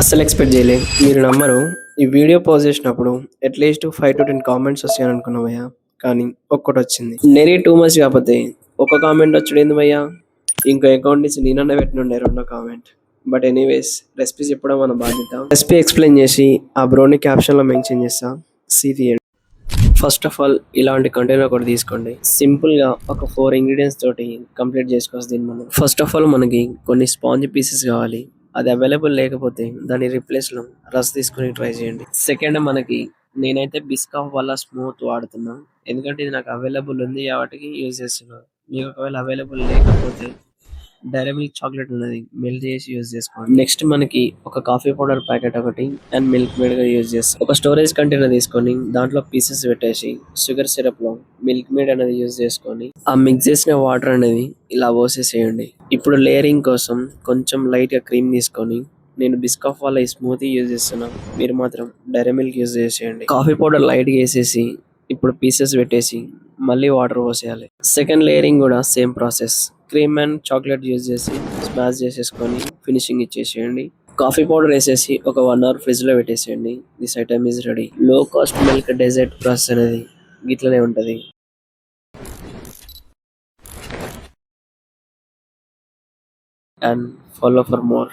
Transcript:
అస్సలు ఎక్స్పెక్ట్ చేయలే. మీరు నమ్మరు. ఈ వీడియో పోస్ట్ చేసినప్పుడు అట్లీస్ట్ 5-10 కామెంట్స్ వస్తాయని అనుకున్నా భయ్యా. కానీ ఒక్కటొచ్చింది. నెరీ టూ మచ్ కాకపోతే ఒక కామెంట్ వచ్చుడేంది భయ్యా. ఇంకో అకౌంట్ నుంచి నేనన్నా పెట్టినుండే రెండో కామెంట్. బట్ ఎనీవేస్ రెసిపీ చెప్పడం మన బాధ్యత. రెసిపీ ఎక్స్ప్లెయిన్ చేసి ఆ బ్రోని క్యాప్షన్ లో మెన్షన్ చేస్తా. సీ తీయండి. ఫస్ట్ ఆఫ్ ఆల్ ఇలాంటి కంటైనర్ ఒకటి తీసుకోండి. సింపుల్ గా ఒక 4 ఇంగ్రీడియంట్స్ తోటి కంప్లీట్ చేసుకోవచ్చు దీన్ని మనం. ఫస్ట్ ఆఫ్ ఆల్ మనకి కొన్ని స్పాంజ్ పీసెస్ కావాలి. అది అవైలబుల్ లేకపోతే దాని రిప్లేస్ లో రస్ తీసుకొని ట్రై చేయండి. సెకండ్ మనకి నేనైతే బిస్కఫ్ వల్ల స్మూత్ వాడుతున్నా. ఎందుకంటే ఇది నాకు అవైలబుల్ ఉంది కాబట్టి యూజ్ చేస్తున్నా. మీకు ఒకవేళ అవైలబుల్ లేకపోతే డైరీ మిల్క్ చాక్లెట్ ఉన్నది మెల్ట్ చేసి యూజ్ చేసుకోండి. నెక్స్ట్ మనకి ఒక కాఫీ పౌడర్ ప్యాకెట్ ఒకటి అండ్ మిల్క్ మేడ్ గా యూజ్ చేస్తాం. ఒక స్టోరేజ్ కంటైనర్ తీసుకొని దాంట్లో పీసెస్ పెట్టేసి షుగర్ సిరప్ లో మిల్క్ మేడ్ అనేది యూజ్ చేసుకొని ఆ మిక్స్ చేసిన వాటర్ అనేది ఇలా పోసేసేయండి. ఇప్పుడు లేయరింగ్ కోసం కొంచెం లైట్ గా క్రీమ్ తీసుకొని నేను బిస్కఫ్ వాళ్ళ ఈ స్మూతీ యూజ్ చేస్తున్నా. మీరు మాత్రం డైరీ మిల్క్ యూజ్ చేసేయండి. కాఫీ పౌడర్ లైట్ గా వేసేసి ఇప్పుడు పీసెస్ పెట్టేసి మళ్ళీ వాటర్ పోసేయాలి. సెకండ్ లేయరింగ్ కూడా same process. Cream and chocolate use చేసి స్మాష్ చేసేసుకొని ఫినిషింగ్ ఇచ్చేసేయండి. కాఫీ పౌడర్ వేసేసి ఒక 1 అవర్ ఫ్రిడ్జ్ లో పెట్టేసేయండి. This item is ready. లో కాస్ట్ మిల్క్ డెజర్ట్ ప్రాసెస్ అనేది ఇట్లనే ఉంటది. And follow for more.